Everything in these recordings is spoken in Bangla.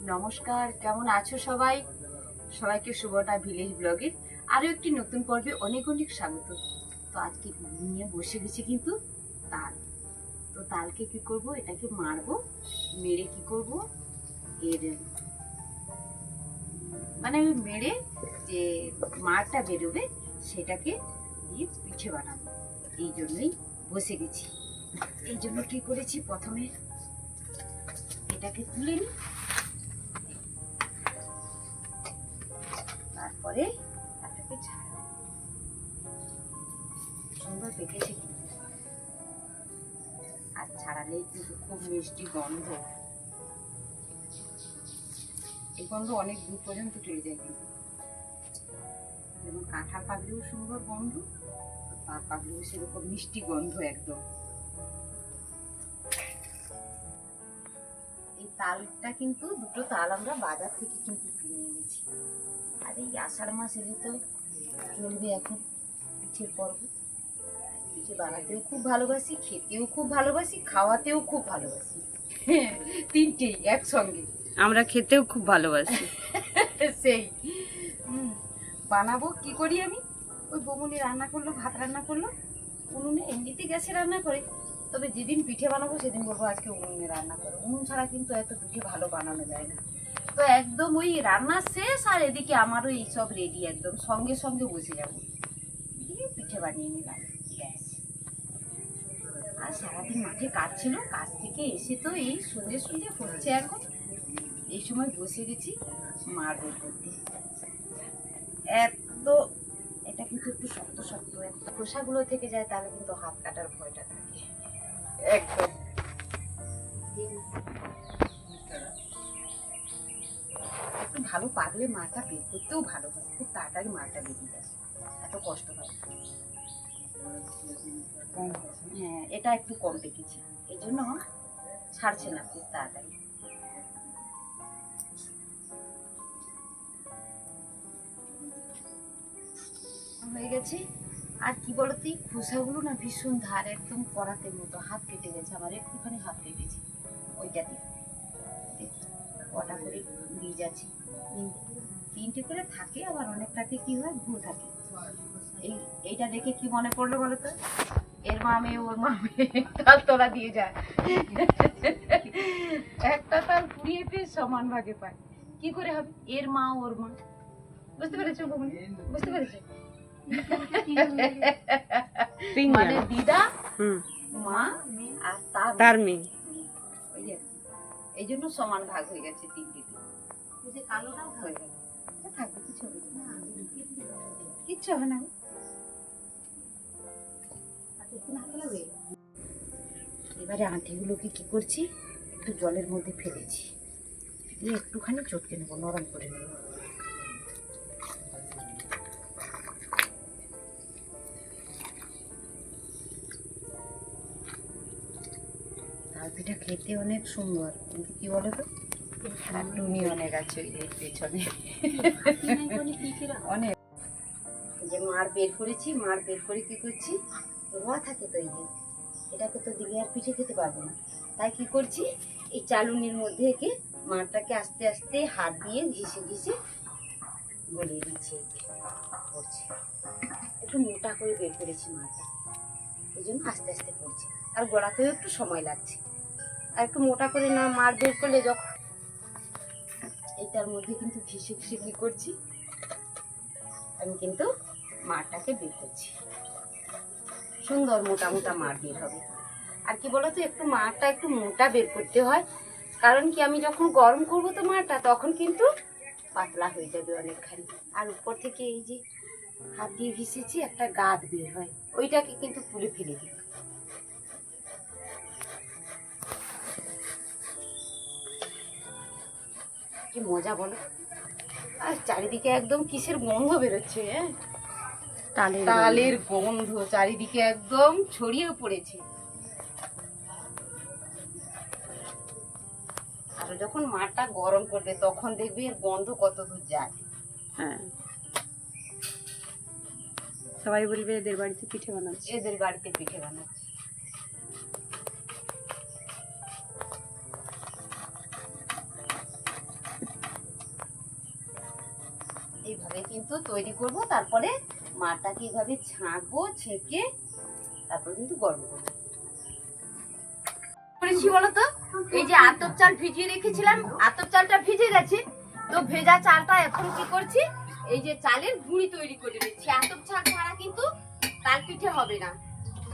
নমস্কার, কেমন আছো সবাই? সবাইকে শুভটা ভিলেজ ব্লগে আরো একটি নতুন পর্বে অনেক অনেক স্বাগত। তো আজকে নিয়ে বসে গেছি কিন্তু তাল। তো তালকে কি করব, এটাকে মারবো, মেরে কি করব, এর মানে আমি মেরে যে মারটা বেরোবে সেটাকে দিয়ে পিঠে বানাবো। এই জন্যই বসে গেছি। এই জন্য কি করেছি, প্রথমে এটাকে তুলে নিই, তারপরে এটাকে ছাড়াবো। সুন্দর পেকেছে কিন্তু, আর ছাড়ালেই কিন্তু খুব মিষ্টি গন্ধ। এই গন্ধ অনেক দূর পর্যন্ত চলে যায় কিন্তু, যেমন কাঁঠাল পাকলেও সুন্দর গন্ধ, তার পাকলেও সেরকম মিষ্টি গন্ধ একদম। এই তালটা কিন্তু দুটো তাল আমরা বাজার থেকে কিন্তু কিনে এনেছি। আর এই আষাঢ় মাস এলে তো চলবে এখন পিঠের পর্ব। পিঠে বানাতেও খুব ভালোবাসি, খেতেও খুব ভালোবাসি, খাওয়াতেও খুব ভালোবাসি। তিনটেই একসঙ্গে। আমরা খেতেও খুব ভালোবাসি। সেই বানাবো কি করি আমি, ওই বমুনি রান্না করলো, ভাত রান্না করলো উনুনে, এমনিতে গ্যাসে রান্না করে, তবে যেদিন পিঠে বানাবো সেদিন বলবো আজকে উনুনে রান্না করো। উনুন ছাড়া কিন্তু এত পিঠে ভালো বানানো যায় না। তো একদম ওই রান্না শেষ আর এদিকে আমারও এইসব রেডি, একদম সঙ্গে সঙ্গে বসে যাবো, দিয়ে পিঠে বানিয়ে নিলাম, ব্যাস। আর সারাদিন মাঠে কাজ ছিল, কাজ থেকে এসে তো এই সন্ধে সন্ধে হচ্ছে এখন, এই সময় বসে গেছি মার্বেল করতে। এত এটা কিন্তু একটু শক্ত শক্ত, একটু খোসাগুলো থেকে যায় তাহলে কিন্তু হাত কাটার ভয়টা থাকে একদম। একটু ভালো পাকলে মাটা বের করতেও ভালো হয়, খুব তাড়াতাড়ি মাটা বেরিয়ে যায়, এত কষ্ট হয়। হ্যাঁ, এটা একটু কম পেকেছি, এই জন্য ছাড়ছে না খুব তাড়াতাড়ি। হয়ে গেছে। আর কি বলতো, এই খোসাগুলো না ভীষণ ধার, একদম করাতের মতো, হাত কেটে গেছে আমার, একটুখানি হাত কেটেছে ওইটাতে। কটা করে বীজ আছে, তিনটে করে থাকে, আবার অনেকটাতে কি হয় ভুল থাকে। এইটা দেখে কি মনে পড়লো বলতো, এর মামে ওর মামে তাল তোলা দিয়ে যায়, একটা তাল কুড়িয়ে পেয়ে সমান ভাগে পায়, কি করে হবে, এর মা ওর মা। বুঝতে পেরেছো? বুঝতে পেরেছো? মানে দিদা, মা আর তার মেয়ে, এই জন্য সমান ভাগ হয়ে গেছে তিনটে। কালোটাও হয়ে গেল, থাকবে কিছু হবে না, কিচ্ছু হবে না। এবারে আঁটিগুলোকে কি করছি, একটু জলের মধ্যে ফেলেছি, দিয়ে একটুখানি চটকে নেবো, নরম করে নেবো। তাল পিঠা খেতে অনেক সুন্দর, কিন্তু কি বলো তো, টুনি অনেক আছে এর পেছনে, অনেক। যে মার বের করেছি, মার বের করে কি করছি, রোয়া থাকে তো, এই যে এটাকে তো দিলে আর পিঠে খেতে পারবো না, তাই কি করছি, এই চালুনির মধ্যে একে মারটাকে আস্তে আস্তে হাত দিয়ে ঘিষে ঘিষে গলিয়ে দিচ্ছি, করছি। একটু মোটা করে বের করেছি মারটা, এই জন্য আস্তে আস্তে করছি, আর গড়াতেও একটু সময় লাগছে। আর একটু মোটা করে না মার বের করলে, যখন এইটার মধ্যে কিন্তু ঘিষে ঘিষে কি করছি, আমি কিন্তু মারটাকে বের করছি, সুন্দর মোটা মোটা মার বের হবে। আর কি বলতো, একটু মারটা একটু মোটা বের করতে হয়, কারণ কি আমি যখন গরম করবো তো মারটা, তখন কিন্তু পাতলা হয়ে যাবে অনেকখানি। আর উপর থেকে এই যে হাত দিয়ে ঘিষেছি একটা গাদ বের হয়, ওইটাকে কিন্তু তুলে ফেলে দিই। কি মজা বলো, আর চারিদিকে একদম কিসের গন্ধ বেরোচ্ছে, হ্যাঁ, তালের গন্ধ চারিদিকে একদম ছড়িয়ে পড়েছে। আর যখন মাটা গরম করবে তখন দেখবি এর গন্ধ কত দূর যায়। হ্যাঁ, সবাই বলবে এদের বাড়িতে পিঠে বানাচ্ছে, এদের বাড়িতে পিঠে বানাচ্ছে। এইভাবে কিন্তু তৈরি করব, তারপরে মাটাকে এভাবে ছাঁকবো, ছেঁকে তারপর কিন্তু গরম করবো। করেছি বলো তো, এই যে আতপ চাল ভিজিয়ে রেখেছিলাম, আতপ চালটা ভিজে গেছে। তো ভেজা চালটা এখন কি করছি, এই যে চালের গুঁড়ি তৈরি করে নিচ্ছি। আতপ চাল ছাড়া কিন্তু তাল পিঠে হবে না।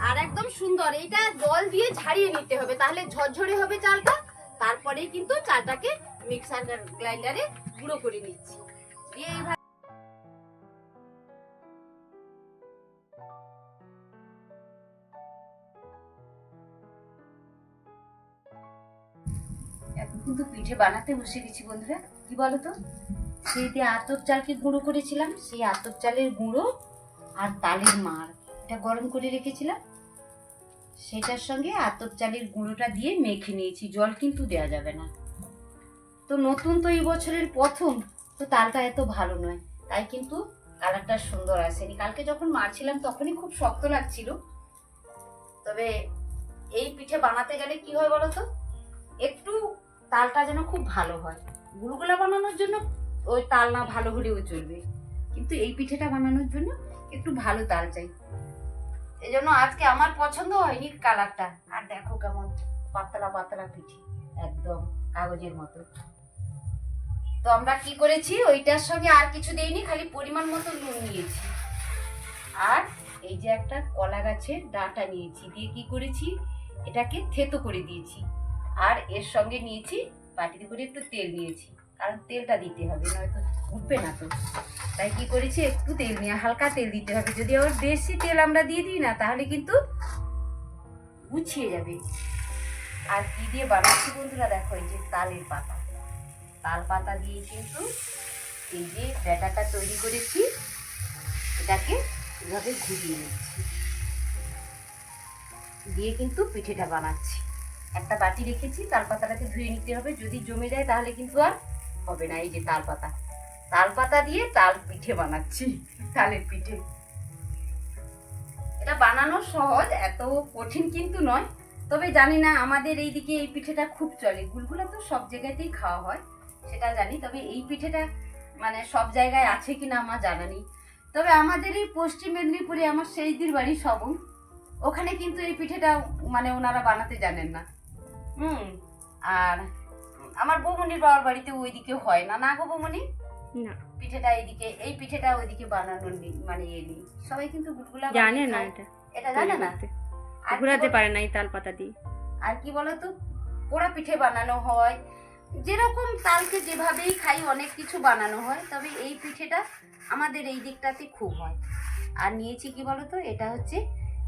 আর একদম সুন্দর, এটা জল দিয়ে ঝাড়িয়ে নিতে হবে, তাহলে ঝরঝরে হবে চালটা। তারপরেই কিন্তু চালটাকে মিক্সার গ্রাইন্ডারে গুঁড়ো করে নিচ্ছি। দিয়ে এইভাবে এখন কিন্তু পিঠে বানাতে বসে গেছি বন্ধুরা। কি বলতো, সেই যে আতপ চালকে গুঁড়ো করেছিলাম, সেই আতপ চালের গুঁড়ো আর তালের মাড় এটা গরম করে রেখেছিলাম, সেটার সঙ্গে আতপ চালের গুঁড়োটা দিয়ে মেখে নিয়েছি। জল কিন্তু দেওয়া যাবে না। তো নতুন তো এই বছরের প্রথম, তো তালটা এত ভালো নয়, তাই কিন্তু কালারটা সুন্দর আসেনি। কালকে যখন মারছিলাম তখনই খুব শক্ত লাগছিল। তবে এই পিঠে বানাতে গেলে কি হয় বলতো, একটু তালটা যেন খুব ভালো হয়। গুড়গুলা বানানোর জন্য ওই তাল না ভালো হলেও চলবে, কিন্তু এই পিঠেটা বানানোর জন্য একটু ভালো তাল চাই। এই জন্য আজকে আমার পছন্দ হয়নি কালারটা। আর দেখো কেমন পাতলা পাতলা পিঠে, একদম কাগজের মতো। তো আমরা কি করেছি, ওইটার সঙ্গে আর কিছু দেইনি, খালি পরিমাণ মতো নুন নিয়েছি। আর এই যে একটা কলা গাছের ডাঁটা নিয়েছি, দিয়ে কি করেছি, এটাকে থেতো করে দিয়েছি। আর এর সঙ্গে নিয়েছি বাটিতে করে একটু তেল নিয়েছি, কারণ তেলটা দিতে হবে, নয়তো উঠবে না। তো তাই কি করেছি, একটু তেল নিয়ে হালকা তেল দিতে হবে। যদি আবার বেশি তেল আমরা দিয়ে দিই না, তাহলে কিন্তু গুছিয়ে যাবে। আর কি দিয়ে বানাচ্ছি বন্ধুরা, দেখো এই যে তালের পাতা, তাল পাতা দিয়ে কিন্তু এই যে ব্যাটাটা তৈরি করেছি, এটাকে এভাবে ঘুরিয়ে নিচ্ছি, দিয়ে কিন্তু পিঠেটা বানাচ্ছি। একটা বাটি রেখেছি, তাল পাতাটাকে ধুয়ে নিতে হবে, যদি জমে যায় তাহলে কিন্তু আর হবে না। এই যে তাল পাতা, তাল পাতা দিয়ে তাল পিঠে বানাচ্ছি, তালের পিঠে। এটা বানানো সহজ, এত কঠিন কিন্তু নয়। তবে জানি না, আমাদের এইদিকে এই পিঠেটা খুব চলে। গুলগুলা তো সব জায়গাতেই খাওয়া হয়, সেটা জানি। তবে এই পিঠেটা মানে সব জায়গায় আছে কিনা আমার জানা নেই। তবে আমাদের এই পশ্চিম মেদিনীপুরে আমার সেইদির বাড়ি সবং, ওখানে কিন্তু এই পিঠেটা মানে ওনারা বানাতে জানেন না। আর আমার বৌমনির বাবার বাড়িতে ওইদিকে হয় না, না গো বৌমনি? না, পিঠেটা এইদিকে, এই পিঠেটা ওইদিকে বানানোর মানে নেই। সবাই কিন্তু গুলগুলা জানে না, এটা জানে না, আর ঘুরাতে পারে না এই তাল পাতা দিয়ে। আর কি বলতো, পোড়া পিঠে বানানো হয়, যেরকম তালকে যেভাবেই খাই অনেক কিছু বানানো হয়। তবে এই পিঠেটা আমাদের এই দিকটাতে খুব হয়। আর নিয়েছি কি বলতো, এটা হচ্ছে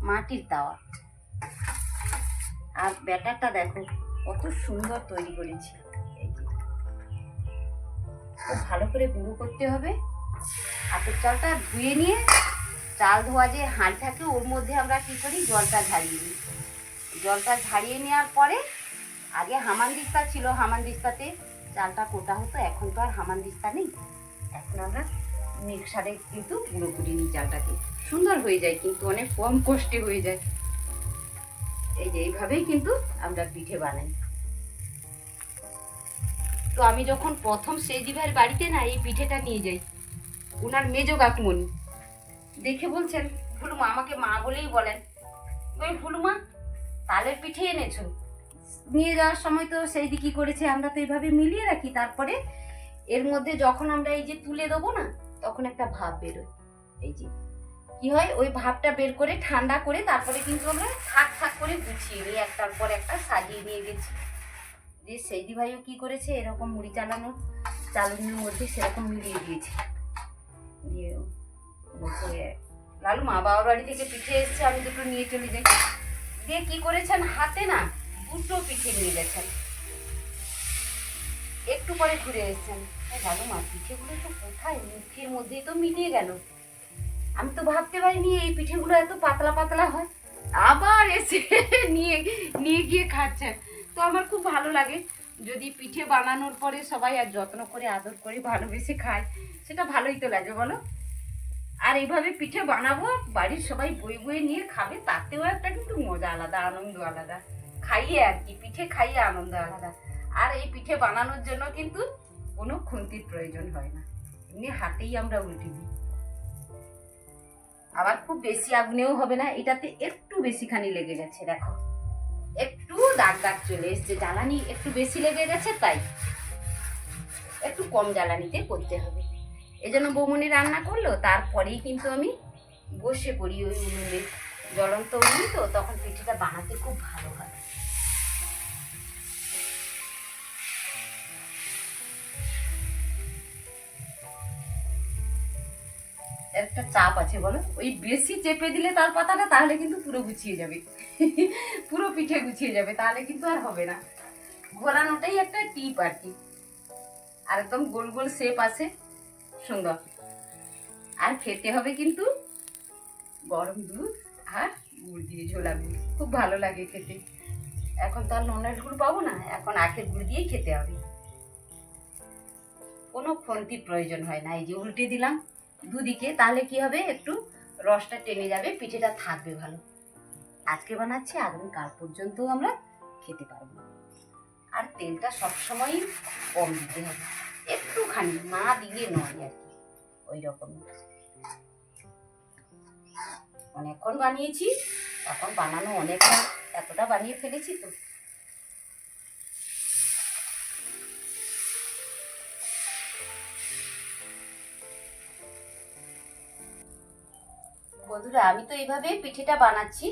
মাটির তাওয়া। আর ব্যাটারটা দেখো কত সুন্দর তৈরি করেছি। এই যে খুব ভালো করে গুঁড়ো করতে হবে। আতপ চালটা ধুয়ে নিয়ে, চাল ধোয়া যে হাঁড়ি থাকে ওর মধ্যে আমরা কি করি, জলটা ঝারিয়ে নিই। জলটা ঝারিয়ে নেওয়ার পরে, আগে হামানদিস্তা ছিল, হামানদিস্তাতে চালটা কোটা হতো, এখন তো আর হামানদিস্তা নেই। এখন আমরা মিক্সারে কিন্তু গুঁড়ো করে নিই চালটাকে। সুন্দর হয়ে যায়, কিন্তু অনেক কম কষ্টে হয়ে যায়। এই যে এইভাবেই কিন্তু আমরা পিঠে বানাই। তো আমি যখন প্রথম সেজি ভাইয়ের বাড়িতে না এই পিঠেটা নিয়ে যাই, ওনার মেজো কাকুমনি দেখে বলছেন, ফুলুমা, আমাকে মা বলেই বলেন, ওই ফুলুমা তালের পিঠে এনেছো। নিয়ে যাওয়ার সময় তো সেই দিকে করেছে, আমরা তো এইভাবে মিলিয়ে রাখি। তারপরে এর মধ্যে যখন আমরা এই যে তুলে দেবো না, তখন একটা ভাব বেরোয়। এই যে কি হয়, ওই ভাবটা বের করে ঠান্ডা করে তারপরে কিন্তু আমরা থাক থাক করে গুছিয়ে নিয়ে একটার পর একটা সাজিয়ে নিয়ে গেছি। দিয়ে সেইদি ভাইও কি করেছে, এরকম মুড়ি চালনের মধ্যে সেরকম মিলিয়ে দিয়েছে। দিয়ে বলছে, লালু মা বাবার বাড়ি থেকে পিঠে এসছে, আমি দুটো নিয়ে চলে যাই। দিয়ে কি করেছেন, হাতে না দুটো পিঠে নিয়ে গেছেন। একটু পরে ঘুরে এসেছেন, লালু মা পিঠেগুলো তো কোথায়, মুখের মধ্যেই তো মিলিয়ে গেল। আমি তো ভাবতে পারিনি এই পিঠেগুলো এত পাতলা পাতলা হয়। আবার এসে নিয়ে নিয়ে গিয়ে খাচ্ছেন। তো আমার খুব ভালো লাগে যদি পিঠে বানানোর পরে সবাই আর যত্ন করে আদর করে ভালোবেসে খায়, সেটা ভালোই তো লাগে বলো। আর এইভাবে পিঠে বানাবো, বাড়ির সবাই বই বই নিয়ে খাবে, তাতেও একটা কিন্তু মজা আলাদা, আনন্দ আলাদা। খাইয়ে আর কি, পিঠে খাইয়ে আনন্দ আলাদা। আর এই পিঠে বানানোর জন্য কিন্তু কোনো খুন্তির প্রয়োজন হয় না, নিয়ে হাতেই আমরা উল্টে দিই। আবার খুব বেশি আগুনেও হবে না, এটাতে একটু বেশিখানি লেগে গেছে, দেখো একটু দাগ দাগ চলে এসছে, জ্বালানি একটু বেশি লেগে গেছে, তাই একটু কম জ্বালানিতে করতে হবে। এজন্য বৌমনি রান্না করলো, তারপরেই কিন্তু আমি বসে পড়ি ওই উনুনে, জ্বলন্ত উনুন তো, তখন পিঠেটা বানাতে খুব ভালো হয়। একটা চাপ আছে বলো, ওই বেশি চেপে দিলে তার পাতাটা, তাহলে কিন্তু পুরো গুছিয়ে যাবে পুরো পিঠে গুছিয়ে যাবে, তাহলে কিন্তু আর হবে না। ঘোরানোটাই একটা টিপ আর কি। আর একদম গোল গোল শেপ আছে, সুন্দর। আর খেতে হবে কিন্তু গরম দুধ আর গুড় দিয়ে, ঝোলা গুড়, খুব ভালো লাগে খেতে। এখন তো আর ননের গুড় পাবো না, এখন আখের গুড় দিয়েই খেতে হবে। কোনো খন্তির প্রয়োজন হয় না। এই যে উল্টে দিলাম দুদিকে, তাহলে কি হবে, একটু রসটা টেনে যাবে, পিঠেটা থাকবে ভালো। আজকে বানাচ্ছি, আগামী কাল পর্যন্ত আমরা খেতে পারবো। আর তেলটা সবসময়ই কম দিতে হবে, একটুখানি, না দিয়ে নয় আর কি, ওই রকম। অনেকক্ষণ বানিয়েছি, এখন বানানো অনেক, এতটা বানিয়ে ফেলেছি তো। বন্ধুরা, আমি তো এইভাবে পিঠেটা বানাচ্ছি,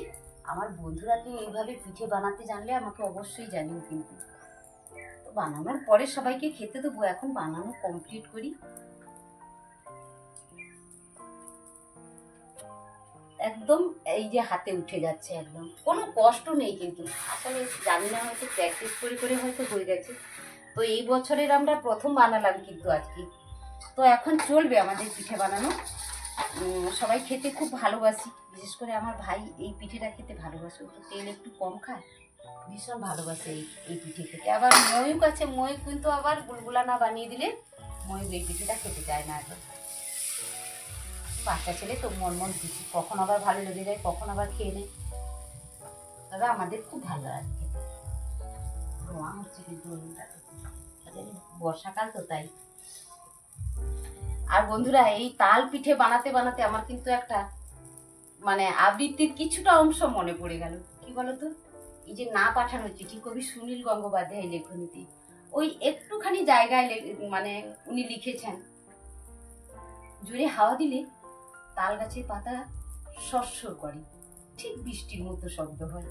আমার বন্ধুরা কি এইভাবে পিঠে বানাতে জানলে আমাকে অবশ্যই জানিও কিন্তু। তো বানানোর পরে সবাইকে খেতে দেবো, এখন বানানো কমপ্লিট করি। একদম এই যে হাতে উঠে যাচ্ছে, একদম কোনো কষ্ট নেই কিন্তু। আসলে জানি না, হয়তো প্র্যাকটিস করে করে হয়তো হয়ে গেছে। তো এই বছরের আমরা প্রথম বানালাম কিন্তু আজকে। তো এখন চলবে আমাদের পিঠে বানানো। সবাই খেতে খুব ভালোবাসি, বিশেষ করে আমার ভাই এই পিঠেটা খেতে ভালোবাসে, ও তো তেল একটু কম খায়, ভীষণ ভালোবাসে এই পিঠে খেতে। আবার ময়ূক আছে, ময়ূক কিন্তু আবার গুলগুলা না বানিয়ে দিলে ময়ূক এই পিঠেটা খেতে চায় না। এখন বাচ্চা ছেলে তো, মন মন পিঠে, কখন আবার ভালো লেগে যায়, কখন আবার খেয়ে নেয়। তবে আমাদের খুব ভালো লাগে খেতে। রোয়া হচ্ছে কিন্তু বর্ষাকাল তো, তাই। আর বন্ধুরা, এই তাল পিঠে বানাতে বানাতে আমার কিন্তু একটা মানে আবৃত্তির কিছুটা অংশ মনে পড়ে গেল। কি বলতো, এই যে না পাঠানো চিঠি, কবি সুনীল গঙ্গোপাধ্যায় লেখনীতে ওই একটুখানি জায়গায় মানে উনি লিখেছেন, জোরে হাওয়া দিলে তাল গাছের পাতা সরসর করে, ঠিক বৃষ্টির মতো শব্দ হয়।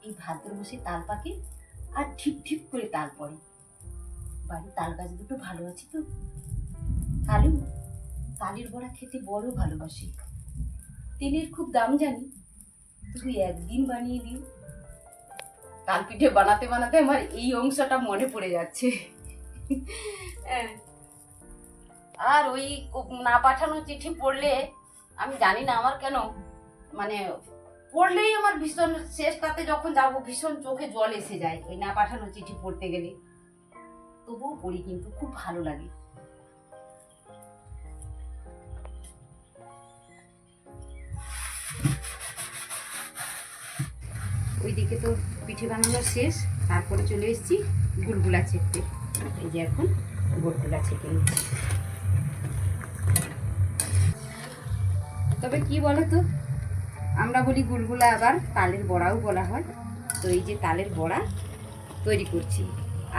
এই ভাদ্র মাসে তাল পাকে আর ঠিপ ঠিপ করে তাল পড়ে। বাড়ির তাল গাছ দুটো ভালো আছে তো। কালু তালের বড়া খেতে বড় ভালোবাসি, তেলের খুব দাম জানি, তুই একদিন বানিয়ে দিও। তাল পিঠে বানাতে বানাতে আমার এই অংশটা মনে পড়ে যাচ্ছে। আর ওই না পাঠানো চিঠি পড়লে, আমি জানি না আমার কেন, মানে পড়লেই আমার ভীষণ, শেষটাতে যখন যাবো ভীষণ চোখে জল এসে যায় ওই না পাঠানো চিঠি পড়তে গেলে। তবুও পড়ি কিন্তু খুব ভালো লাগে। ওইদিকে তো পিঠে বানানো শেষ, তারপরে চলে এসেছি গুলগুলা ছেঁকতে। এই যে এখন গুলগুলা ছেঁকে নিচ্ছি। তবে কি বলো তো, আমরা বলি গুলগুলা, আবার তালের বড়াও বলা হয়। তো এই যে তালের বড়া তৈরি করছি,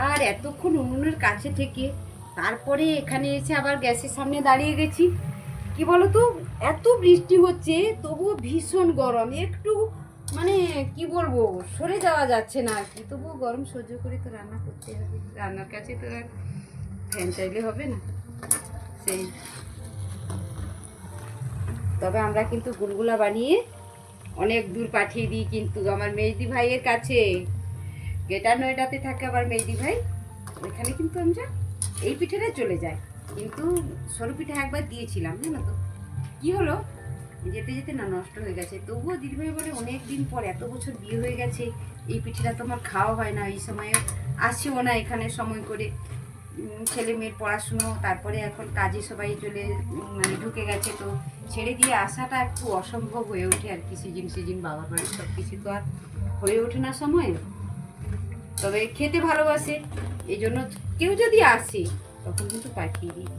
আর এতক্ষণ উনুনের কাছে থেকে তারপরে এখানে এসে আবার গ্যাসের সামনে দাঁড়িয়ে গেছি। কি বলো তো, এত বৃষ্টি হচ্ছে তবুও ভীষণ গরম, একটু মানে কি বলবো, সরে যাওয়া যাচ্ছে না আর কি। তবুও গরম সহ্য করে তো রান্না করতে হবে, রান্নার কাছে তো আর ফ্যান চাইলে হবে না সেই। তবে আমরা কিন্তু গুলগুলা বানিয়ে অনেক দূর পাঠিয়ে দিই কিন্তু আমার মেজদি ভাইয়ের কাছে। গ্রেটার নয়ডাতে থাকে আবার মেজদি ভাই, ওইখানে কিন্তু আমরা এই পিঠেটা চলে যায়। কিন্তু সরু পিঠা একবার দিয়েছিলাম, জানো তো কি হলো, যেতে যেতে না নষ্ট হয়ে গেছে। তবুও দিদিভাই বলে অনেক দিন পর, এত বছর বিয়ে হয়ে গেছে, এই পিঠেটা তোমার খাওয়া হয় না, এই সময়ে আসিও না এখানে সময় করে, ছেলে মেয়ের পড়াশুনো, তারপরে এখন কাজে সবাই চলে মানে ঢুকে গেছে, তো ছেড়ে দিয়ে আসাটা একটু অসম্ভব হয়ে ওঠে আর কি। সিজন সিজন বাবার বাড়ির সব কিছু তো আর হয়ে ওঠে না সময়। তবে খেতে ভালোবাসে, এই জন্য কেউ যদি আসে তখন কিন্তু পাঠিয়ে দিই।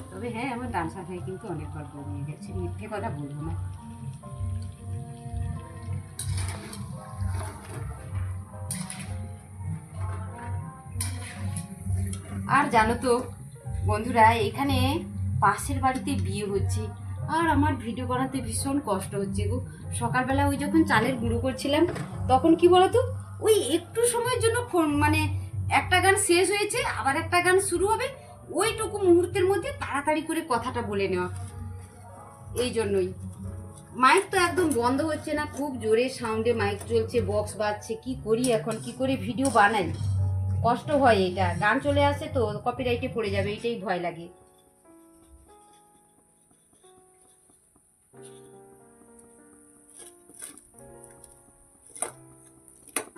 তো তবে হ্যাঁ, আমার ডান্সার ভাই কিন্তু অনেকবার বলিয়ে গেছে, মিথ্যে কথা বলবো না। আর জানো তো বন্ধুরা, এখানে পাশের বাড়িতে বিয়ে হচ্ছে, আর আমার ভিডিও বানাতে ভীষণ কষ্ট হচ্ছে গো। সকালবেলা ওই যখন চালের গুঁড়ো করছিলাম, তখন কি বলতো, ওই একটু সময়ের জন্য মানে একটা গান শেষ হয়েছে, আবার একটা গান শুরু হবে, ওইটুকু মুহূর্তের মধ্যে তাড়াতাড়ি করে কথাটা বলে নেওয়া। এই জন্যই মাইক তো একদম বন্ধ হচ্ছে না, খুব জোরে সাউন্ডে মাইক চলছে, বক্স বাজছে। কি করি এখন, কি করে ভিডিও বানাই? কষ্ট হয়, এটা গান চলে আসে তো কপিরাইটে পড়ে যাবে, এটাই ভয় লাগে।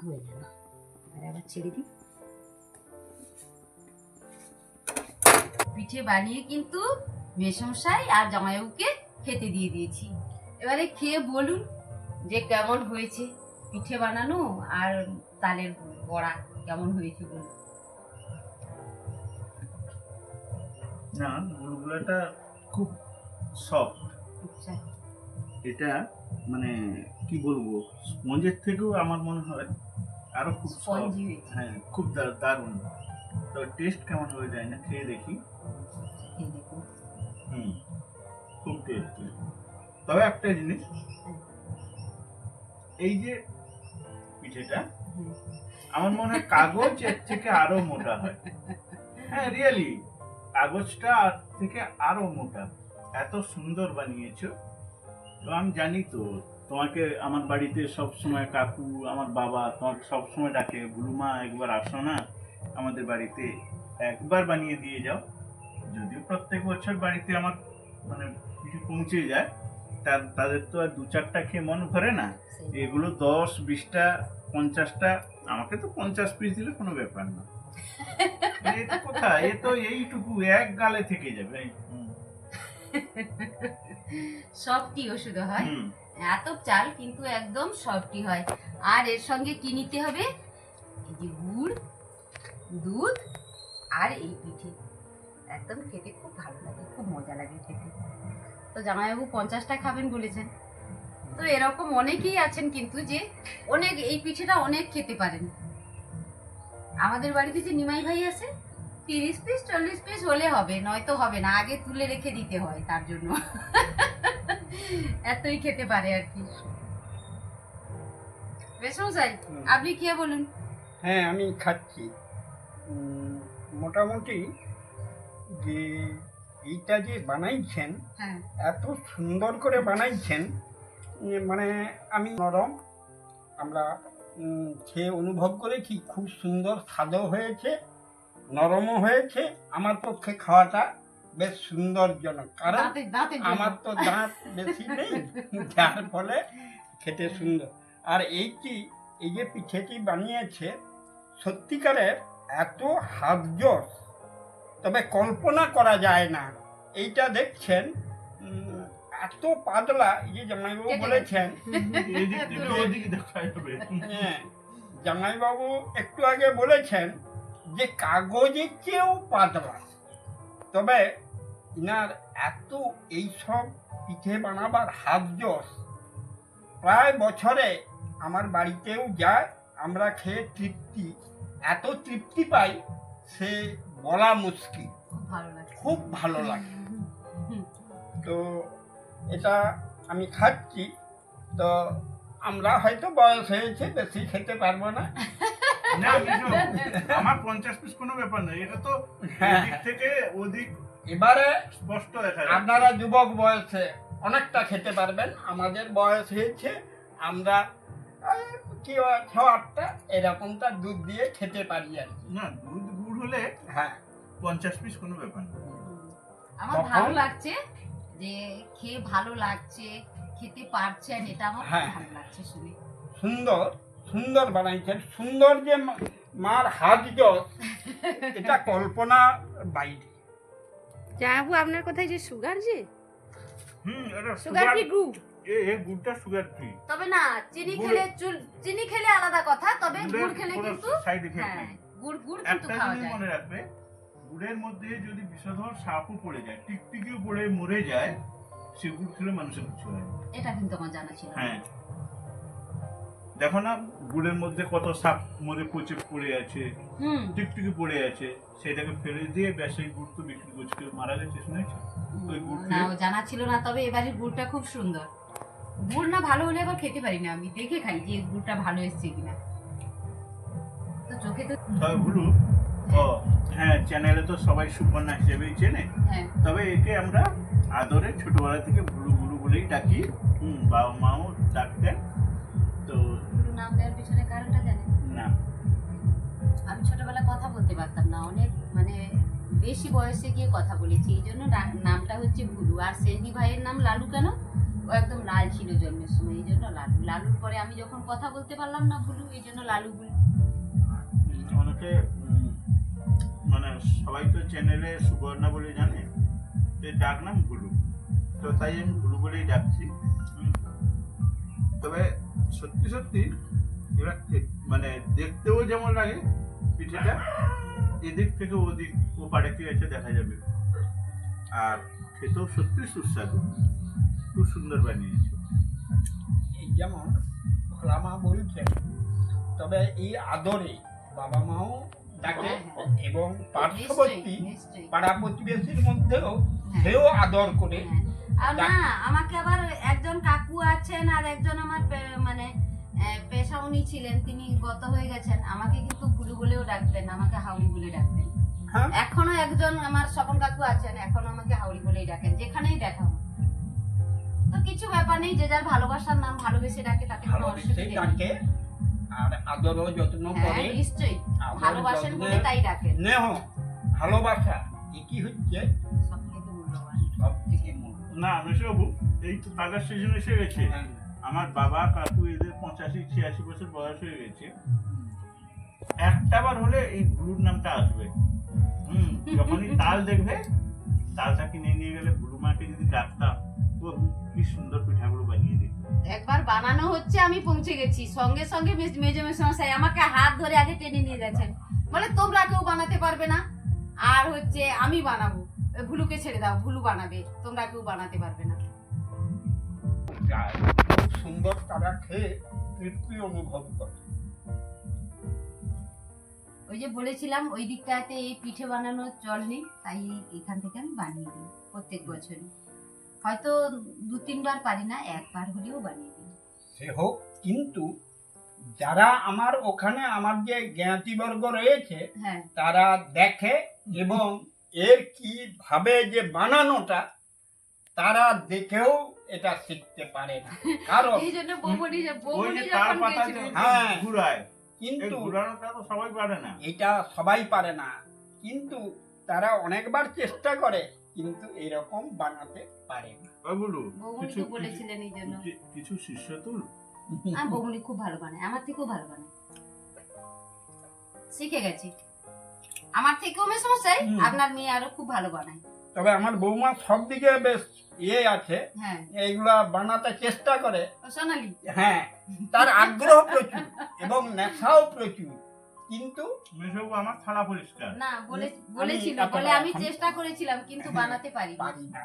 হয়ে গেল, আর আবার ছেড়ে দিই। পিঠে বানিয়ে কিন্তু মেসমশাই আর জামাইবাবুকে খেতে দিয়ে দিয়েছি। এবারে খেয়ে বলুন যে কেমন হয়েছে পিঠে বানানো আর তালের বড়া, কেমন হয়েছে বলুন। না, গুড়গুলাটা খুব সফট। আচ্ছা, এটা মানে কি বলবো, স্পঞ্জের থেকেও আমার মনে হয় আরো খুব সফট। স্পঞ্জি হয়েছে। হ্যাঁ, খুব দারুণ। তো টেস্ট কেমন হয়ে যায় না, খেয়ে দেখি। খেয়ে দেখুন। খুব টেস্টি। তবে একটা জিনিস, এই যে পিঠেটা আমার মনে হয় কাগজ এর থেকে আরো মোটা হয়। হ্যাঁ, রিয়েলি কাগজটা আর থেকে আরো মোটা। এত সুন্দর বানিয়েছো। তো আমি জানি তো তোমাকে আমার বাড়িতে সব সময় কাকু, আমার বাবা তোমাকে সব সময় ডাকে, বুলুমা একবার আসো না আমাদের বাড়িতে, একবার বানিয়ে দিয়ে যাও। যদিও প্রত্যেক বছর বাড়িতে আমার মানে কিছু পৌঁছে যায়, তাদের তো আর 2-4টা খেয়ে মন ভরে না। এগুলো 10-20টা 50টা, আমাকে তো 50 পিস দিলে কোনো ব্যাপার না। এ তো কোথায়, এ তো এইটুকু এক গালে থেকে যাবে। সফটি ওষুধ হয়, এত চাল কিন্তু একদম সফটি হয়। আর এর সঙ্গে কি নিতে হবে, এই যে গুড়, দুধ আর এই পিঠে, একদম খেতে খুব ভালো লাগে, খুব মজা লাগে খেতে। তো জামাইবাবু 50টা খাবেন বলেছেন, তো এরকম অনেকেই আছেন কিন্তু যে অনেক এই পিঠেটা অনেক খেতে পারেন। আমাদের বাড়িতে যে নিমাই ভাই আছে, 30 পিস 40 পিস হলে হবে, নয়তো হবে না, আগে তুলে রেখে দিতে হয় তার জন্য। এতই খেতে পারে আর কি। মেসমশাই, আপনি খেয়ে বলুন। হ্যাঁ, আমি খাচ্ছি। মোটামুটি যে এইটা যে বানাইছেন, হ্যাঁ, এত সুন্দর করে বানাইছেন, মানে আমি নরম, আমরা খেয়ে অনুভব করেছি, খুব সুন্দর স্বাদও হয়েছে, নরমও হয়েছে। আমার পক্ষে খাওয়াটা বেশ সুন্দরজনক, কারণ আমার তো দাঁত বেশি নেই, যার ফলে খেতে সুন্দর। আর এই যে পিঠেটি বানিয়েছে, সত্যিকারের এত হাতজোর, তবে কল্পনা করা যায় না। এইটা দেখছেন এত পাতলা, এই যে জামাইবাবু বলেছেন, হ্যাঁ, জামাইবাবু একটু আগে বলেছেন যে কাগজের চেয়েও পাতলা। তবে ইনার এত এইসব পিঠে বানাবার হাতজোর, প্রায় বছরে আমার বাড়িতেও যায়, আমরা খেয়ে এত তৃপ্তি পাই, সে বলা মুশকিল। খুব ভালো লাগে। তো এটা আমি খাচ্ছি, তো আমরা হয়তো বয়স হয়েছে, বেশি খেতে পারবো না। আমার 50 পিস কোনো ব্যাপার নয়, এটা তো এদিক থেকে ওদিক এবারে স্পষ্ট দেখা যায়। আপনারা যুবক বয়সে অনেকটা খেতে পারবেন, আমাদের বয়স হয়েছে, আমরা কি 6-8টা এরকমটা দুধ দিয়ে খেতে পারি আর কি। না, দুধ গুড় হলে হ্যাঁ, 50 পিস কোনো ব্যাপার না। আমার ভালো লাগছে যে খেয়ে ভালো লাগছে, খেতে পারছেন, এটা আমার খুব ভালো লাগছে শুনে। সুন্দর সুন্দর বানাইছেন, সুন্দর যে মার হাত জস, এটা কল্পনা বাইরে। জামাইবাবু, আপনার কোথায় যে সুগার, যে এটা সুগার ফ্রি গুড়, এই গুড়টা সুগার ফ্রি। তবে না, চিনি খেলে আলাদা কথা, তবে গুড় খেলে কিন্তু সাইড এফেক্ট হ্যাঁ, নেই। গুড় কিন্তু একটা খাওয়া জিনিস যায়। মনে রাখবে, গুড়ের মধ্যে যদি বিষধর সাপও পড়ে যায়, টিকটিকিও পড়ে মরে যায়, সে গুড় খেলে মানুষের কিছু হয় না। এটা কিন্তু আমার জানা ছিল না। হ্যাঁ, দেখো না গুড়ের মধ্যে কত সাপ মরে পচে পড়ে আছে, হুম। টিকটিকি পড়ে আছে, সেটাকে ফেলে দিয়ে সেই গুড় তো বিক্রি করছে, কেউ মারা গেছে শুনেছো? ওই গুড় না, খেয়ে ও জানা ছিল না। তবে এবারের গুড়টা খুব সুন্দর। গুড় না ভালো হলে আবার খেতে পারি না, আমি দেখে খাই যে গুড়টা ভালো এসছে কিনা। তো চোখে তো তবে ভুলু, ও হ্যাঁ, চ্যানেলে তো সবাই সুপর্ণা হিসেবেই চেনে, হ্যাঁ, তবে একে আমরা আদরে ছোটবেলা থেকে ভুলু ভুলু বলেই ডাকি। বাবা মাও ডাকতেন। তো গুরু নাম দেওয়ার পিছনে কারণটা জানেন? না, আমি ছোটবেলায় কথা বলতে পারতাম না, অনেক মানে বেশি বয়সে গিয়ে কথা বলেছি, এই জন্য নামটা হচ্ছে ভুলু। আর সেহনি ভাইয়ের নাম লালু কেন? ও একদম লাল ছিল জন্মের সময়, এই জন্য লালু। লালুর পরে আমি যখন কথা বলতে পারলাম না ভুলু, এই জন্য লালু বলি। অনেকে মানে সবাই তো চ্যানেলে সুবর্ণা বলে জানে, তো এর ডাক নাম ভুলু, তো তাই আমি ভুলু বলেই ডাকছি। তবে সত্যি সত্যি এরা মানে দেখতেও যেমন লাগে পিঠেটা, এদিক থেকে ওদিক ও পাড়ে কি আছে দেখা যাবে, আর খেতেও সত্যি সুস্বাদু, খুব সুন্দর বানিয়েছে। এই যেমন ভোলা মা বলছেন, তবে এই আদরে বাবা মাও ডাকে এবং পার্শ্ববর্তী নিশ্চয়ই, নিশ্চয়ই। পাড়া প্রতিবেশীর মধ্যেও হ্যাঁ। সেও আদর করে। হ্যাঁ। আর না, আমাকে আবার একজন কাকু আছেন আর একজন আমার মানে পেশা উনি ছিলেন, তিনি গত হয়ে গেছেন, আমাকে কিন্তু ভুলু বলেও ডাকতেন, আমাকে হাউড়ি বলে ডাকতেন। হ্যাঁ, এখনো একজন আমার স্বপন কাকু আছেন, এখনো আমাকে হাউড়ি বলেই ডাকেন, যেখানেই দেখা হোক। তো কিছু ব্যাপার নেই, যে যার ভালোবাসার নাম ভালোবেসে ডাকে, তাতে কোনো ভালোবেসে অসুবিধা নেই। ডাকে আর আদর ও যত্ন হ্যাঁ, করে। নিশ্চয়ই আদর ভালোবাসেন বলে যত্নে তাই ডাকেন। স্নেহ ভালোবাসা এটি হচ্ছে সব থেকে মূল্যবান। সব থেকে মূল। না মেশবাবু, এই তো তাজার সিজন এসে গেছে, হ্যাঁ। আমার বাবা কাকু এদের 85-86 বছর বয়স হয়ে গেছে, একটা বার হলে এই ভুলুর নামটা আসবে। যখনই তাল দেখবে, তালটা কিনে নিয়ে গেলে ভুলু মাকে যদি ডাকতাম, তো কি সুন্দর পিঠাগুলো বানিয়ে দিত। একবার বানানো হচ্ছে, আমি পৌঁছে গেছি, সঙ্গে সঙ্গে মেজো মেশাই আমাকে হাত ধরে আগে টেনে নিয়ে গেছেন, বলে তোমরা কেউ বানাতে পারবে না, আর হচ্ছে আমি বানাবো, ভুলুকে ছেড়ে দাও, ভুলু বানাবে, তোমরা কেউ বানাতে পারবে না। যায়। খুব সুন্দর তারা খেয়ে তৃপ্তি অনুভব করে। ওই যে বলেছিলাম ওই দিকটাতে এই পিঠে বানানোর চল নেই, তাই এখান থেকে আমি বানিয়ে দিই প্রত্যেক বছরই। হয়তো 2-3 বার পারি না, একবার হলেও বানিয়ে দিই। সে হোক, কিন্তু যারা আমার ওখানে আমার যে জ্ঞাতিবর্গ রয়েছে হ্যাঁ, তারা দেখে এবং এর কিভাবে যে বানানোটা তারা দেখেও এটা শিখতে পারে না, কারণ এই জন্য বৌমনি ওই যে তাল যখন পাতা গেছিল, দিয়ে হ্যাঁ। ঘুরায়, এই কিন্তু ঘুরানোটা তো সবাই পারে না। এটা সবাই পারে না, কিন্তু তারা অনেকবার চেষ্টা করে কিন্তু এরকম বানাতে পারে না। ওই বলু, বৌমনি তো বলেছিলেন এই জন্য। কিছু শিষ্য তুল। বৌমনি খুব ভালো বানায়, আমার থেকেও ভালো বানায়, শিখে গেছি। আমার থেকেও মেসমশাই, হুম। আপনার মেয়ে আরো খুব ভালো বানায়। তবে আমার বৌমা সব দিকে বেশ আছে, হ্যাঁ, এইগুলা বানাতে চেষ্টা করে। ও সোনালি, হ্যাঁ, তার আগ্রহ প্রচুর এবং নেশাও প্রচুর, কিন্তু মেশবাবু আমার থালা পরিষ্কার। না বলেছিল, এতটা বলে আমি এখন- চেষ্টা করেছিলাম কিন্তু বানাতে পারি পারি না।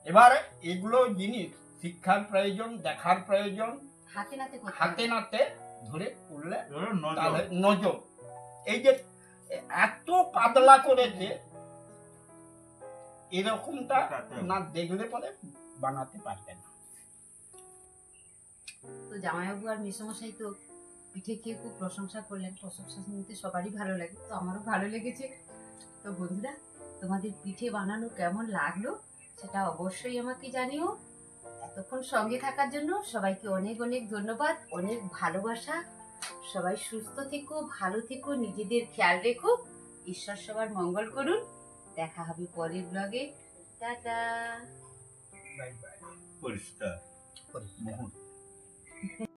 এবার এগুলো জিনিস শিক্ষার প্রয়োজন, দেখার প্রয়োজন, হাতে নাতে করতে হাতে হবে। নাতে ধরে করলে ধরো নজর। তাহলে নজর। এই যে এত পাতলা করেছে, এরকমটা না দেখলে পরে বানাতে পারবে না। তো জামাইবাবু আর মেসমশাই তো পিঠে খেয়ে খুব প্রশংসা করলেন, প্রশংসা শুনতে সবারই ভালো লাগে, তো আমারও ভালো লেগেছে। তো বন্ধুরা, তোমাদের পিঠে বানানো কেমন লাগলো সেটা অবশ্যই আমাকে জানিও। এতক্ষণ সঙ্গে থাকার জন্য সবাইকে অনেক অনেক ধন্যবাদ, অনেক ভালোবাসা। সবাই সুস্থ থেকো, ভালো থেকো, নিজেদের খেয়াল রেখো। ঈশ্বর সবার মঙ্গল করুন। দেখা হবে পরের ব্লগে। টাটা। Bye bye. পরিষ্কার পরিষ্কার। মুহূর্ত।